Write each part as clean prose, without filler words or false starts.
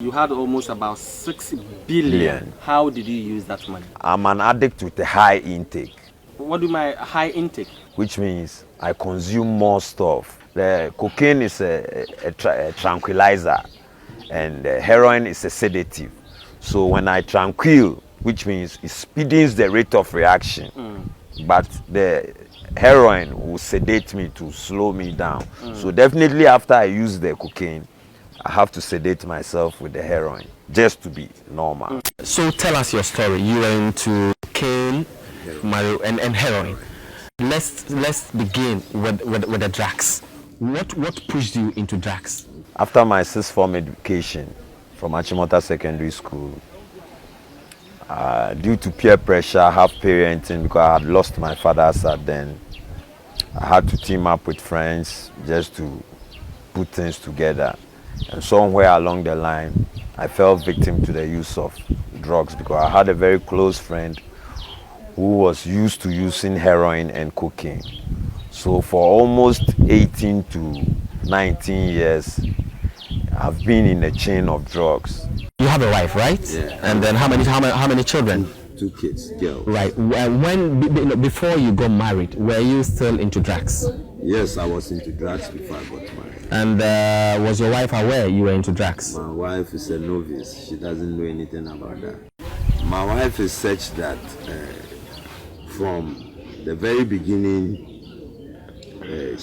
You had almost about 6 billion. How did you use that money? I'm an addict with a high intake. What do you mean high intake? Which means I consume more stuff. The cocaine is a tranquilizer, and the heroin is a sedative. So when I tranquil, which means it speeds the rate of reaction, but the heroin will sedate me to slow me down. So definitely after I use the cocaine, I have to sedate myself with the heroin just to be normal. So tell us your story. You were into cane, and heroin. Let's begin with the drugs. What pushed you into drugs? After my sixth form education from Achimota Secondary School, due to peer pressure, half parenting, because I had lost my father as at then, I had to team up with friends just to put things together. And somewhere along the line, I fell victim to the use of drugs because I had a very close friend who was used to using heroin and cocaine. So for almost 18 to 19 years, I've been in a chain of drugs. You have a wife, right? Yeah. And then how many children? Two kids, girls. Right. Before you got married, were you still into drugs? Yes, I was into drugs before I got married. And was your wife aware you were into drugs? My wife is a novice. She doesn't know anything about that. My wife is such that from the very beginning,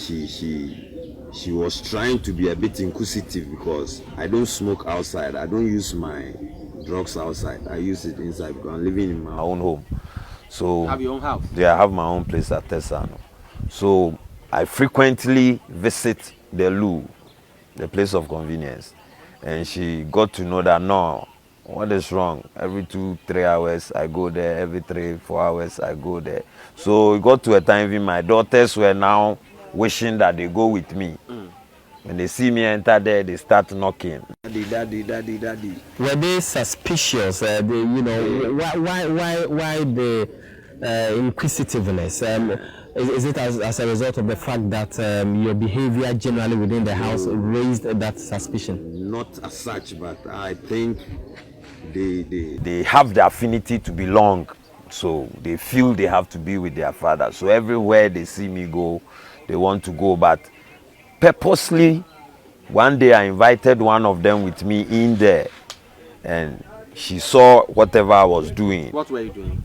she was trying to be a bit inquisitive because I don't smoke outside. I don't use my drugs outside. I use it inside because I'm living in my own home. So You have your own house? yeah, I have my own place at Tesano. So I frequently visit the loo, the place of convenience. And she got to know that, no, what is wrong? Every 2-3 hours I go there, every 3-4 hours I go there. So it got to a time when my daughters were now wishing that they go with me. When they see me enter there, they start knocking. Daddy. Were they suspicious? Why the inquisitiveness? Is it as a result of the fact that your behavior generally within the house raised that suspicion? Not as such, but I think they have the affinity to belong. So they feel they have to be with their father. So everywhere they see me go, they want to go. But purposely, one day I invited one of them with me in there, and she saw whatever I was doing. What were you doing?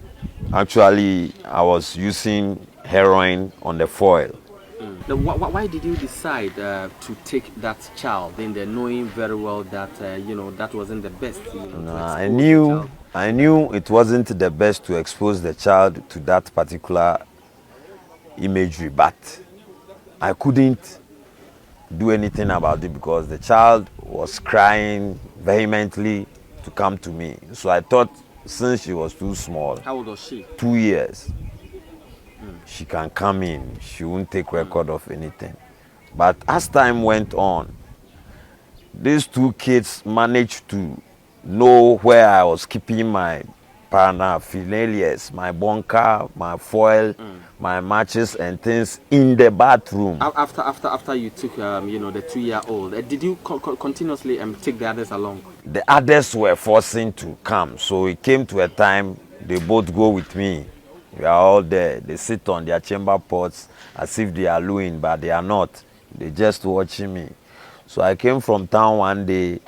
Actually, I was using heroin on the foil. Why did you decide to take that child in there, knowing very well that that wasn't the best? I knew it wasn't the best to expose the child to that particular imagery, but I couldn't do anything about it because the child was crying vehemently to come to me. So I thought, since she was too small, How old was she? 2 years, she can come in, she won't take record of anything. But as time went on, these two kids managed to know where I was keeping my paraphernalias, my bunker, my foil, my matches and things in the bathroom. After you took the 2-year-old, did you continuously take the others along? The others were forcing to come, so it came to a time they both go with me. We are all there. They sit on their chamber pots as if they are looing, but they are not. They're just watching me. So I came from town one day.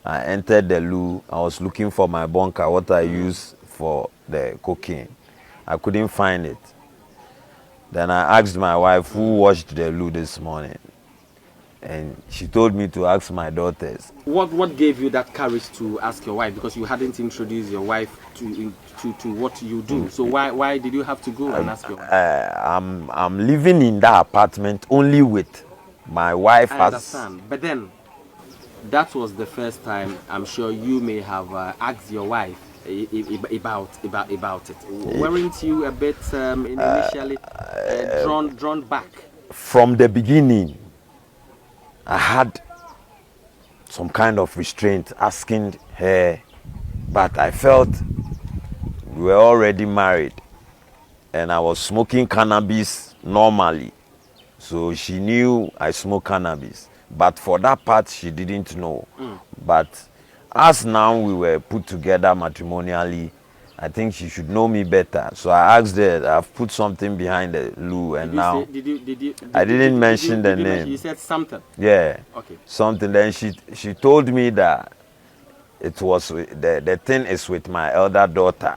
I entered the loo. I was looking for my bunker, what I use for the cocaine. I couldn't find it. Then I asked my wife who washed the loo this morning, and she told me to ask my daughters. What gave you that courage to ask your wife? Because you hadn't introduced your wife to what you do. So why did you have to go and ask your wife? I'm living in that apartment only with my wife. I understand, but then that was the first time I'm sure you may have asked your wife about it. Weren't you a bit initially drawn back? From the beginning, I had some kind of restraint asking her, but I felt we were already married and I was smoking cannabis normally. So she knew I smoke cannabis, but for that part she didn't know. But as now we were put together matrimonially, I think she should know me better. So I asked her, I've put something behind the Lou, and now I didn't mention the name. You said something. Yeah. Okay. Something. Then she told me that it was the thing is with my elder daughter,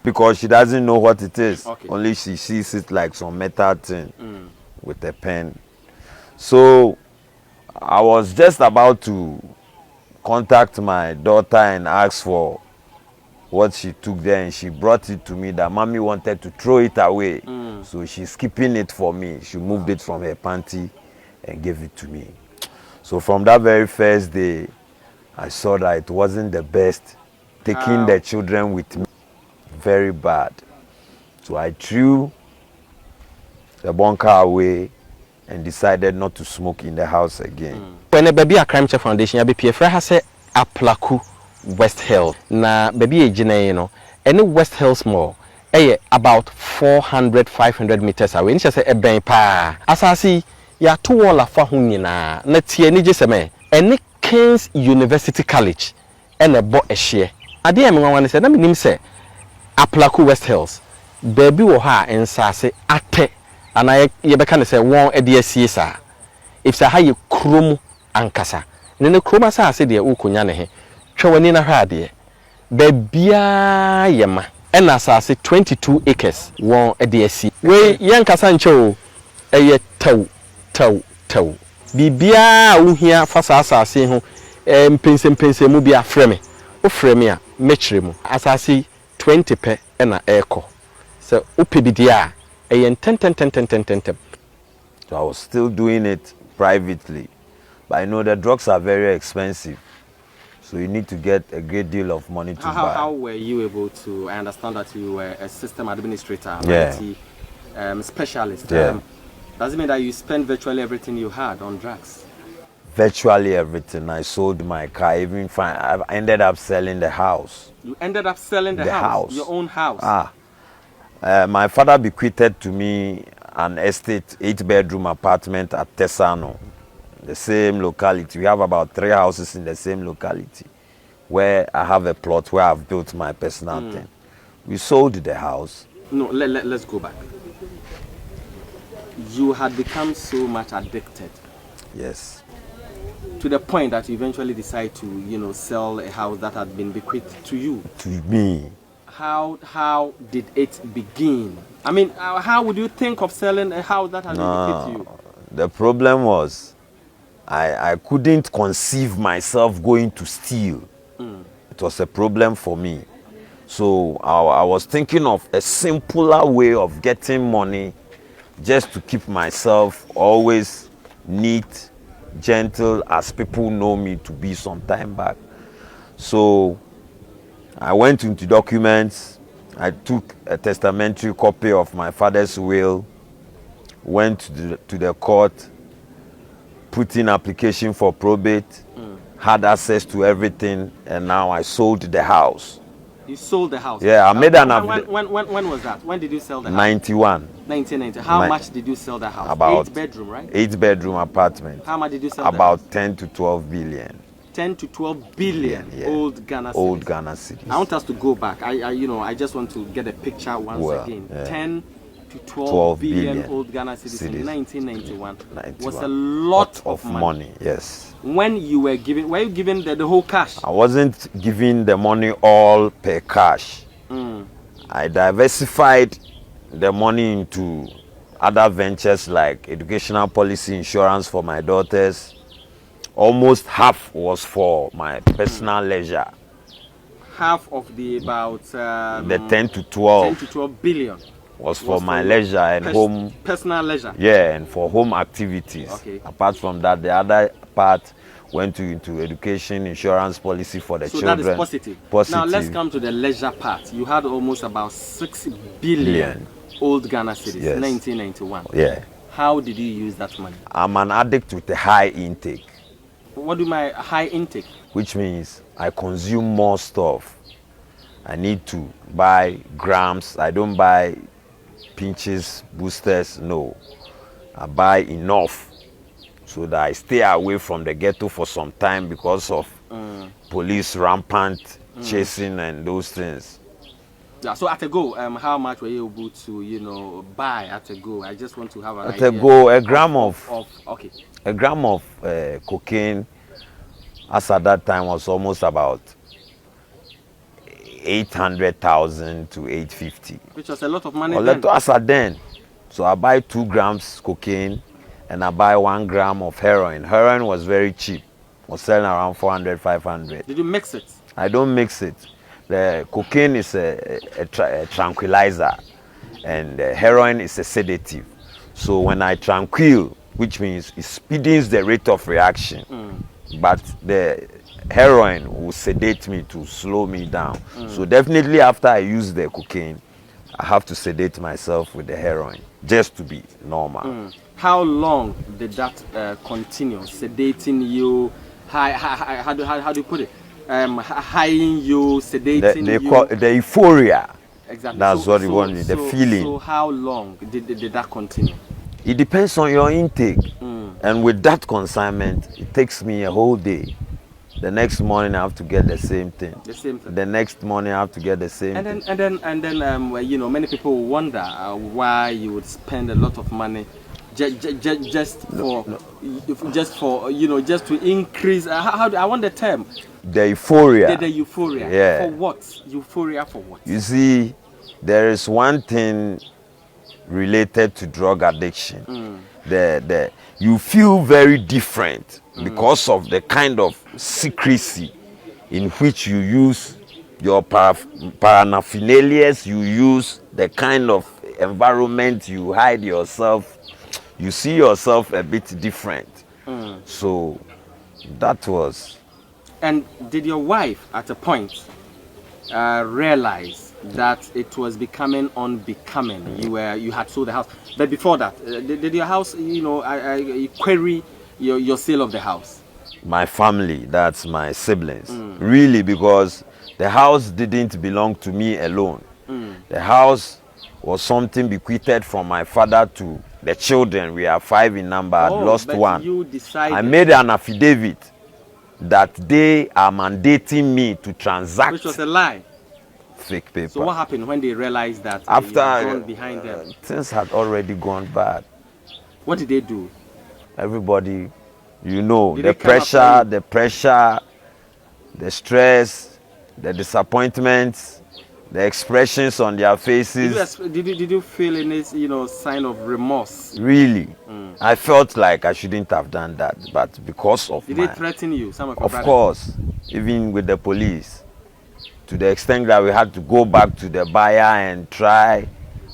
because she doesn't know what it is. Okay. Only she sees it like some metal thing with a pen. So I was just about to contact my daughter and ask for what she took there, and she brought it to me that mommy wanted to throw it away. So she's keeping it for me. She moved it from her panty and gave it to me. So from that very first day, I saw that it wasn't the best taking the children with me. Very bad. So I threw the bunker away and decided not to smoke in the house again. When a baby a crime check foundation, I be PFR has a Aplaku West Hill. Na baby a jine, you know, any West Hills mall, about 400-500 meters away. It's just a ben pa. As I see, ya two wall a fahunina. Let's see any jesame. Any King's University College, and a bought a share. I didn't want to say, let me say, Aplaku West Hills. Baby or her and say ate. And I can say one a DSC. If say how you chrome and cassa. Then the chroma say the Ukunyane. Chowanina Hadi. Babia yama. And as I say 22 acres, one a DSC. We young Casancho, a ye toe. Bibia uhia fasa say ho pense mu bia frame o frame a mechire as I see 20 pe na eko so upebidia e 10. So I was still doing it privately, but I know the drugs are very expensive, so you need to get a great deal of money to buy. How were you able to? I understand that you were a system administrator, IT specialist. Yeah. Does it mean that you spent virtually everything you had on drugs? Virtually everything. I sold my car, even I ended up selling the house. You ended up selling the house? Your own house? My father bequeathed to me an estate, 8-bedroom apartment at Tesano, the same locality. We have about 3 houses in the same locality, where I have a plot where I've built my personal thing. We sold the house. No, let's go back. You had become so much addicted. Yes. To the point that you eventually decide to, sell a house that had been bequeathed to you. To me. How did it begin? I mean, how would you think of selling a house that had been bequeathed to you? The problem was, I couldn't conceive myself going to steal. It was a problem for me. So I was thinking of a simpler way of getting money, just to keep myself always neat, gentle, as people know me to be some time back. So I went into documents. I took a testamentary copy of my father's will, went to the court, put in application for probate, had access to everything, and now I sold the house. You sold the house? Yeah, I made an when was that? When did you sell the house? 91. 1990. How much did you sell the house? About 8-bedroom, right? 8-bedroom apartment. How much did you sell about 10 to 12 billion. 10 to 12 billion. Yeah. Old Ghana cedis. Old Ghana cedis. I want us to go back. I just want to get a picture once again. Yeah. 10 to 12 billion old Ghana cedis in 1991 was a lot of money. Yes. When you were you given the whole cash? I wasn't giving the money all per cash. I diversified the money into other ventures like educational policy, insurance for my daughters. Almost half was for my personal leisure. Half of the about the 10 to 12 billion was for my leisure and home personal leisure. Yeah, and for home activities. Okay. Apart from that, the other part went into education, insurance policy for the children. So that is positive. Now let's come to the leisure part. You had almost about 6 billion old Ghana cedis in 1991. Yeah. How did you use that money? I'm an addict with a high intake. What do you mean high intake? Which means I consume more stuff. I need to buy grams. I don't buy pinches, boosters, no. I buy enough so that I stay away from the ghetto for some time because of police rampant chasing and those things. Yeah, so at a go, how much were you able to, you know, buy at a go? I just want to have an At idea. a go, a gram of cocaine, as at that time, was almost about 800,000 to 850. Which was a lot of money then. As at then. So I buy 2 grams cocaine and I buy 1 gram of heroin. Heroin was very cheap. Was selling around 400, 500. Did you mix it? I don't mix it. The cocaine is a tranquilizer and heroin is a sedative. So when I tranquil, which means it speeds the rate of reaction, but the heroin will sedate me to slow me down. So definitely after I use the cocaine, I have to sedate myself with the heroin just to be normal. How long did that continue? Sedating you? How do you put it? Highing you, sedating you? The euphoria. Exactly. That's what you want, the feeling. So how long did that continue? It depends on your intake. And with that consignment, it takes me a whole day. The next morning I have to get the same thing. The same thing. The next morning I have to get the same thing. And then you know, many people wonder why you would spend a lot of money just for you know, just to increase. I want the term. The euphoria. The euphoria. Yeah. For what? Euphoria for what? You see, there is one thing related to drug addiction. You feel very different because of the kind of secrecy in which you use your paraphernalias, you use the kind of environment you hide yourself. You see yourself a bit different. So that was. And did your wife at a point realize that it was becoming unbecoming? You had sold the house, but before that, did your house, you know, query your sale of the house? My family, that's my siblings, really, because the house didn't belong to me alone. The house was something bequeathed from my father to the children. We are 5 in number. I lost one. You decided. I made an affidavit that they are mandating me to transact. Which was a lie. Fake paper. So what happened when they realized that after you had gone behind them? Things had already gone bad. What did they do? Everybody, you know, the pressure, the stress, the disappointments, the expressions on their faces. Did you feel any, you know, sign of remorse? Really, I felt like I shouldn't have done that, but because of Did they threaten you? Some of your brothers? Course, even with the police, to the extent that we had to go back to the buyer and try,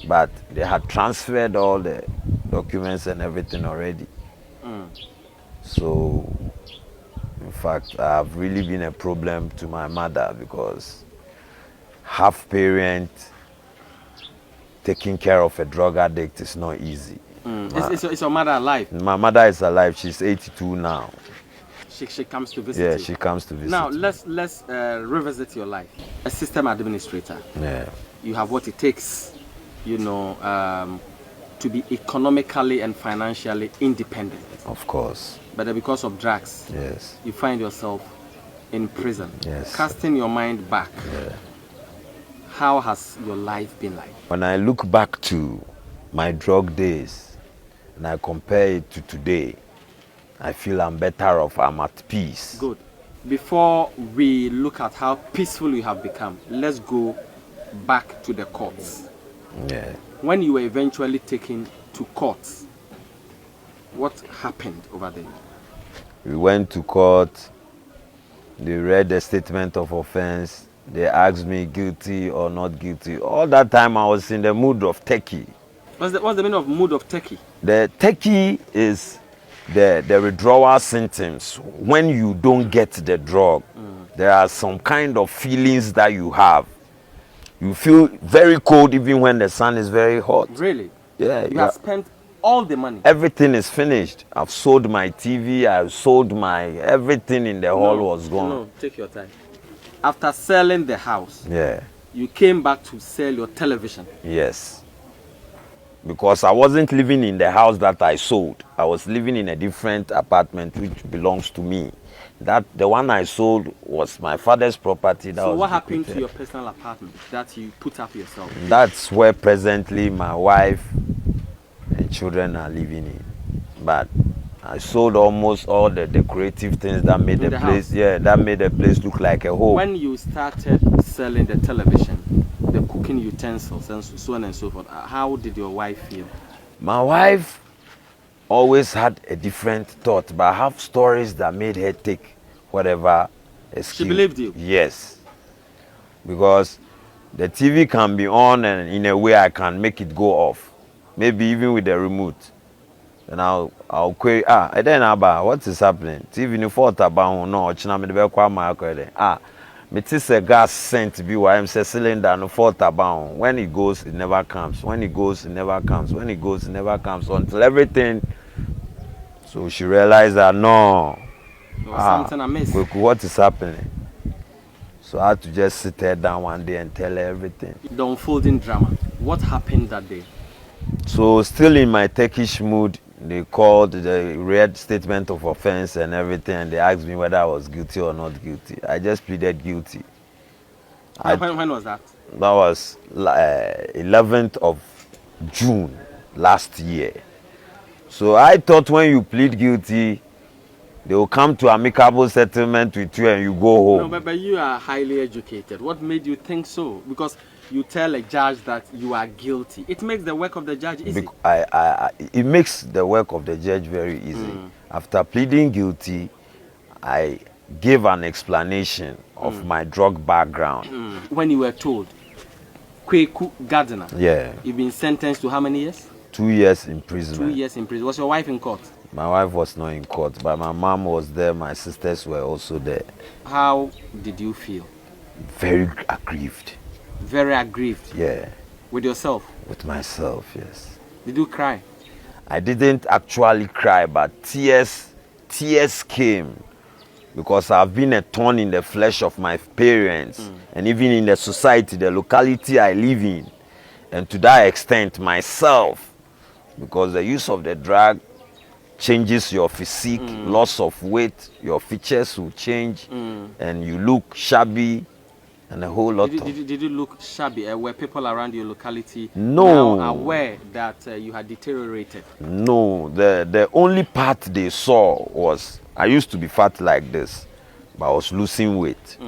but they had transferred all the documents and everything already. So, in fact, I've really been a problem to my mother because half parent taking care of a drug addict is not easy. Is your mother alive? My mother is alive. She's 82 now. She comes to visit you? Yeah, you. she comes to visit. Now let's revisit your life. A system administrator. Yeah. You have what it takes, you know, to be economically and financially independent. Of course. But because of drugs, yes, you find yourself in prison. Yes. Casting your mind back. Yeah. How has your life been like? When I look back to my drug days and I compare it to today, I feel I'm better off. I'm at peace. Good. Before we look at how peaceful you have become, let's go back to the courts. Yeah. When you were eventually taken to court, what happened over there? We went to court. They read the statement of offense. They asked me guilty or not guilty. All that time I was in the mood of techie. What's the meaning of mood of techie? The techie is the withdrawal symptoms. When you don't get the drug, there are some kind of feelings that you have. You feel very cold even when the sun is very hot. Really? Yeah. You have spent all the money. Everything is finished. I've sold my TV. I've sold everything in the hall was gone. No, take your time. After selling the house, yeah, you came back to sell your television. Yes. Because I wasn't living in the house that I sold. I was living in a different apartment which belongs to me. That the one I sold was my father's property. That So was what happened to bequeathed. your personal apartment that you put up yourself? That's where presently my wife and children are living in. But I sold almost all the decorative things that made In the the place, house? yeah, that made the place look like a home. When you started selling the television, the cooking utensils, and so on and so forth, how did your wife feel? My wife always had a different thought, but I have stories that made her take whatever excuse. She believed you? Yes. Because the TV can be on and in a way I can make it go off. Maybe even with the remote. And I'll query, and then what is happening? TV ni fault about no, china me the kwa my me tis a gas scent be why I'm say cylinder no fault about. When it goes, it never comes. When it goes, it never comes. When it goes, it never comes. Until everything. So she realized that no. There was something amiss. What is happening? So I had to just sit her down one day and tell her everything. The unfolding drama. What happened that day? So still in my Turkish mood, they called, they read statement of offense and everything, and they asked me whether I was guilty or not guilty. I just pleaded guilty. When was that? That was 11th of June last year. So I thought when you plead guilty, they will come to amicable settlement with you and you go home. No, but you are highly educated. What made you think so? Because you tell a judge that you are guilty. It makes the work of the judge easy. It makes the work of the judge very easy. After pleading guilty, I gave an explanation of my drug background. When you were told, Kweku Gardner, Yeah. you've been sentenced to how many years? 2 years imprisonment. 2 years in prison. Was your wife in court? My wife was not in court, but my mom was there, my sisters were also there. How did you feel? Very aggrieved. Very aggrieved. Yeah. With yourself? With myself, yes. Did you cry? I didn't actually cry, but tears came because I've been a thorn in the flesh of my parents and even in the society, the locality I live in, and to that extent myself, because the use of the drug changes your physique, loss of weight, your features will change, and you look shabby, and a whole lot Did you look shabby? Were people around your locality No. now aware that you had deteriorated? No, the only part they saw was I used to be fat like this, but I was losing weight.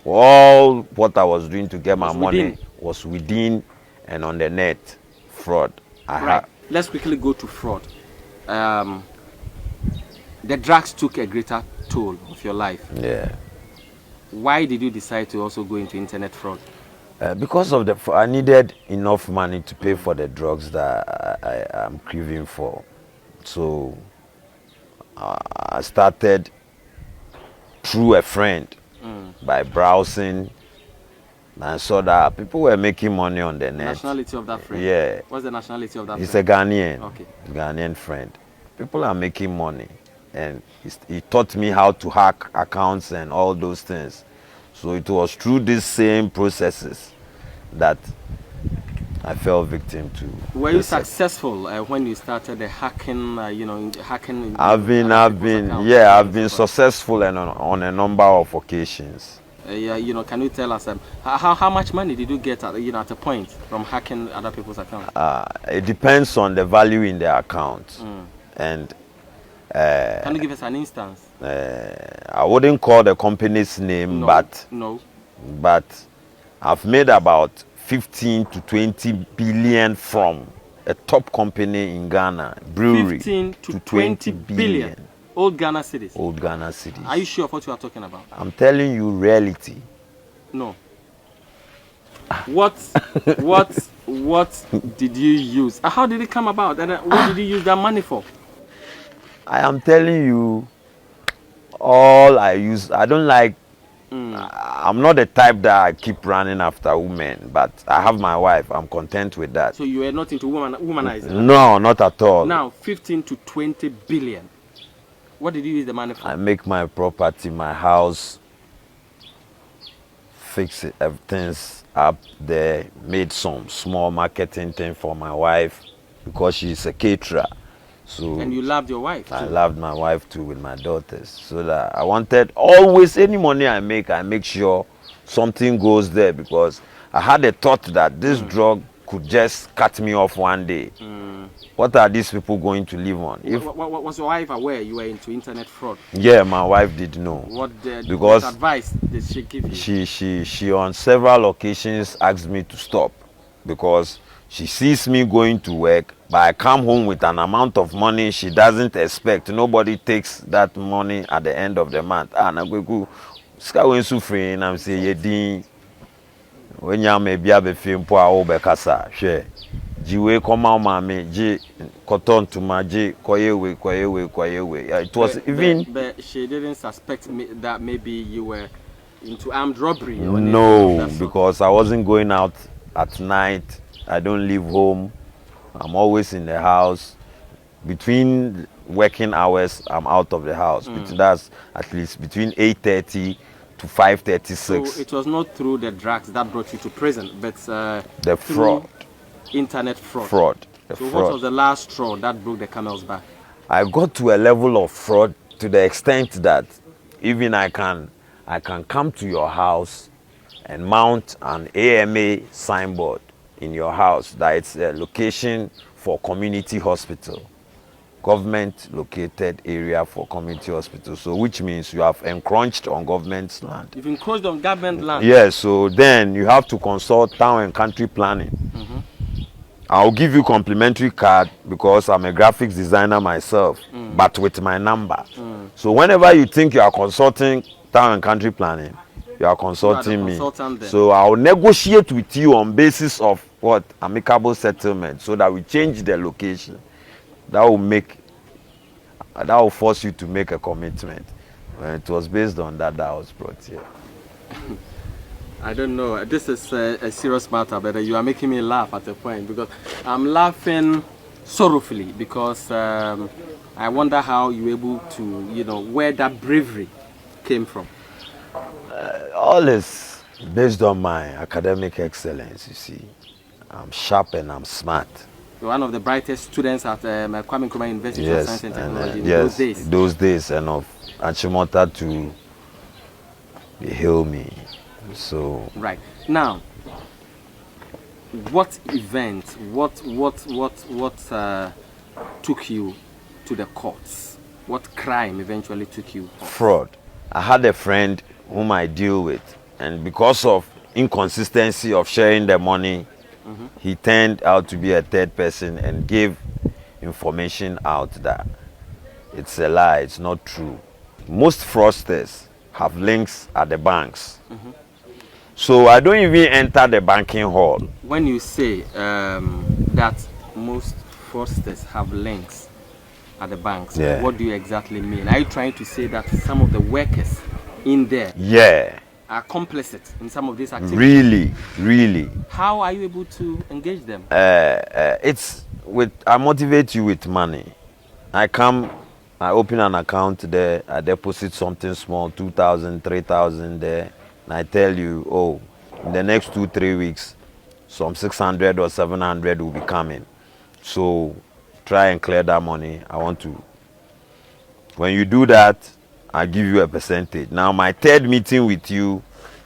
All what I was doing to get my money was within and on the net fraud. Right. Let's quickly go to fraud. The drugs took a greater toll of your life. Yeah. Why did you decide to also go into internet fraud? Because of I needed enough money to pay for the drugs that I am craving for. So I started through a friend by browsing. And I saw that people were making money on the net. Nationality of that friend? Yeah. What's the nationality of that He's friend? a Ghanaian. Okay. Ghanaian friend. People are making money. And he taught me how to hack accounts and all those things. So it was through these same processes that I fell victim to. Were you successful when you started the hacking, hacking? I've been successful and on a number of occasions. Can you tell us how much money did you get at a point from hacking other people's accounts? It depends on the value in the account. And can you give us an instance? I wouldn't call the company's name, but I've made about 15 to 20 billion from a top company in Ghana, brewery. 15 to 20 billion. Old Ghana cities. Old Ghana cities. Are you sure of what you are talking about? I'm telling you reality. No. What did you use? How did it come about? And what did you use that money for? I am telling you all I use. I don't like I'm not the type that I keep running after women, but I have my wife. I'm content with that. So you are not into womanizing? No, not at all. Now, 15 to 20 billion. What did you use the money for? I make my property, my house, fix it, everything's up there, made some small marketing thing for my wife because she's a caterer. So and you loved your wife too. I loved my wife too with my daughters. So that I wanted always any money I make sure something goes there, because I had a thought that this drug could just cut me off one day. What are these people going to live on? Was your wife aware you were into internet fraud? Yeah, my wife did know. What because advice did she give you? She on several occasions asked me to stop, because she sees me going to work, but I come home with an amount of money she doesn't expect. Nobody takes that money at the end of the month. And I'm going to I'm saying, when you may be a film for our Becassa, share. Jiwe koma mama ji cotton to my ji kwayewe. It was but she didn't suspect that maybe you were into armed robbery or no, because I wasn't going out at night. I don't leave home. I'm always in the house. Between working hours, I'm out of the house. That's at least between 8:30 to 5:36. So it was not through the drugs that brought you to prison, but the fraud. Internet fraud. What was the last straw that broke the camel's back? I got to a level of fraud to the extent that even I can come to your house and mount an AMA signboard in your house that it's a location for community hospital, government located area for community hospital. So which means you have encroached on government's land. You've encroached on government land? Yes, so then you have to consult town and country planning. I'll give you complimentary card because I'm a graphics designer myself, but with my number. So whenever you think you are consulting town and country planning, you are consulting me. So I'll negotiate with you on basis of what? Amicable settlement, so that we change the location. That will force you to make a commitment. It was based on that I was brought here. I don't know. This is a serious matter, but you are making me laugh at a point, because I'm laughing sorrowfully, because I wonder how you were able to, where that bravery came from. All is based on my academic excellence, you see. I'm sharp and I'm smart. You're one of the brightest students at Kwame Nkrumah University of Science and Technology in those days. Those days, and of Achimota to hail me. So right now, what event, what took you to the courts? What crime eventually took you? Fraud. I had a friend whom I deal with, and because of inconsistency of sharing the money, he turned out to be a third person and gave information out that it's a lie, it's not true. Most fraudsters have links at the banks. So I don't even enter the banking hall. When you say that most fraudsters have links at the banks, what do you exactly mean? Are you trying to say that some of the workers in there are complicit in some of these activities? Really. How are you able to engage them? I motivate you with money. I come, I open an account there, I deposit something small, 2,000, 3,000 there. And I tell you, oh, in the next 2-3 weeks, some 600 or 700 will be coming. So try and clear that money. I want to. When you do that, I give you a percentage. Now, my third meeting with you,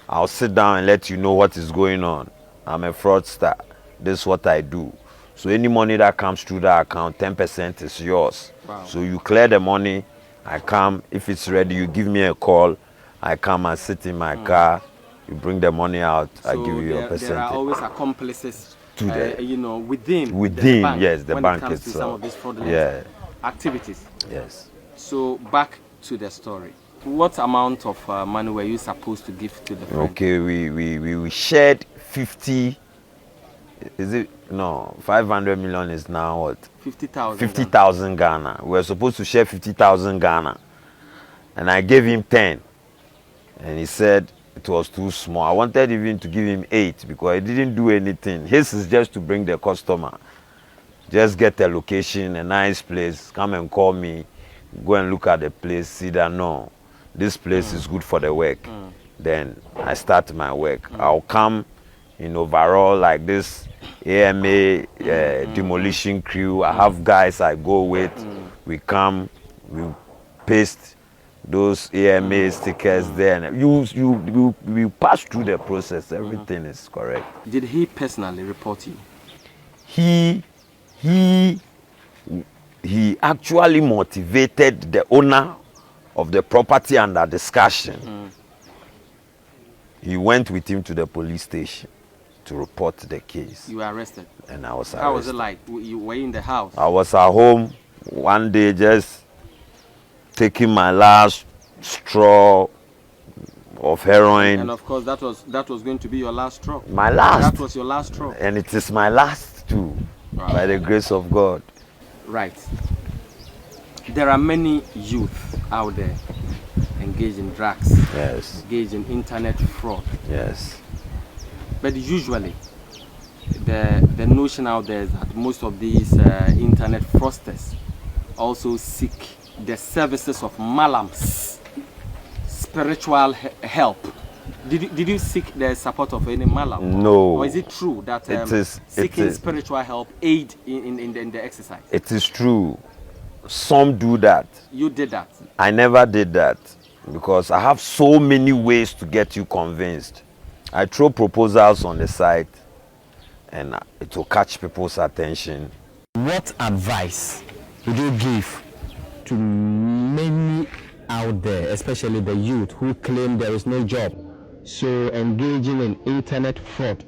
I'll sit down and let you know what is going on. I'm a fraudster. This is what I do. So any money that comes through that account, 10% is yours. Wow. So you clear the money. I come. If it's ready, you give me a call. I come and sit in my car. You bring the money out. So I give you your percentage. There are always accomplices, to within the bank, yes, the when bank it comes itself. to some of these fraudulent activities. Yes. So back to the story. What amount of money were you supposed to give to the friend? Okay, we shared 50. Is it no? 500 million is now what? 50,000. 50,000 Ghana. We were supposed to share 50,000 Ghana, and I gave him 10, and he said it was too small. I wanted even to give him 8 because he didn't do anything. His is just to bring the customer, just get a location, a nice place, come and call me, go and look at the place, see that no, this place is good for the work. Then I start my work. I'll come in overall, like this AMA demolition crew. I have guys I go with. We come, we paste those AMA stickers there. And you pass through the process. Everything is correct. Did he personally report you? He actually motivated the owner of the property under discussion. He went with him to the police station to report the case. You were arrested? And I was arrested. How was it like? You were in the house? I was at home one day just taking my last straw of heroin. And of course that was going to be your last straw. My last. That was your last straw. And it is my last too, by the grace of God. Right. There are many youth out there engaged in drugs. Yes. Engaged in internet fraud. Yes. But usually, the notion out there is that most of these internet fraudsters also seek the services of malams, spiritual help. Did you seek the support of any malam? No. Or is it true that seeking spiritual help aid in the exercise? It is true. Some do that. You did that? I never did that because I have so many ways to get you convinced. I throw proposals on the site and it will catch people's attention. What advice would you give to many out there, especially the youth who claim there is no job? So engaging in internet fraud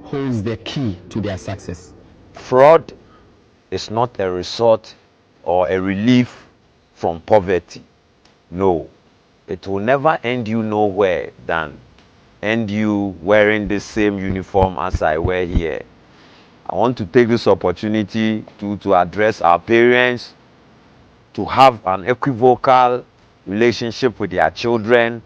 holds the key to their success. Fraud is not a resort or a relief from poverty. No, it will never end you nowhere than end you wearing the same uniform as I wear here. I want to take this opportunity to address our parents, to have an equivocal relationship with their children.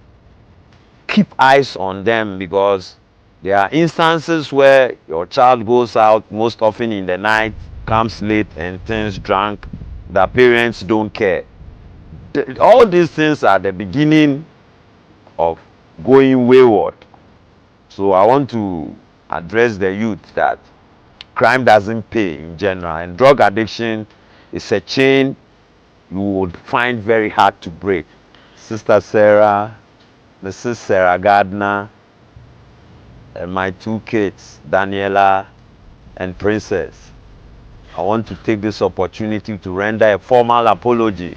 Keep eyes on them because there are instances where your child goes out most often in the night, comes late and turns drunk. The parents don't care. All these things are the beginning of going wayward. So I want to address the youth that crime doesn't pay in general, and drug addiction is a chain you would find very hard to break. Sister Sarah, Mrs. Sarah Gardner, and my two kids, Daniela and Princess. I want to take this opportunity to render a formal apology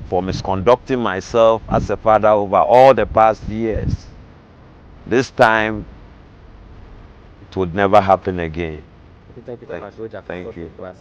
for misconducting myself as a father over all the past years. This time, it would never happen again. Thank you. Thank you.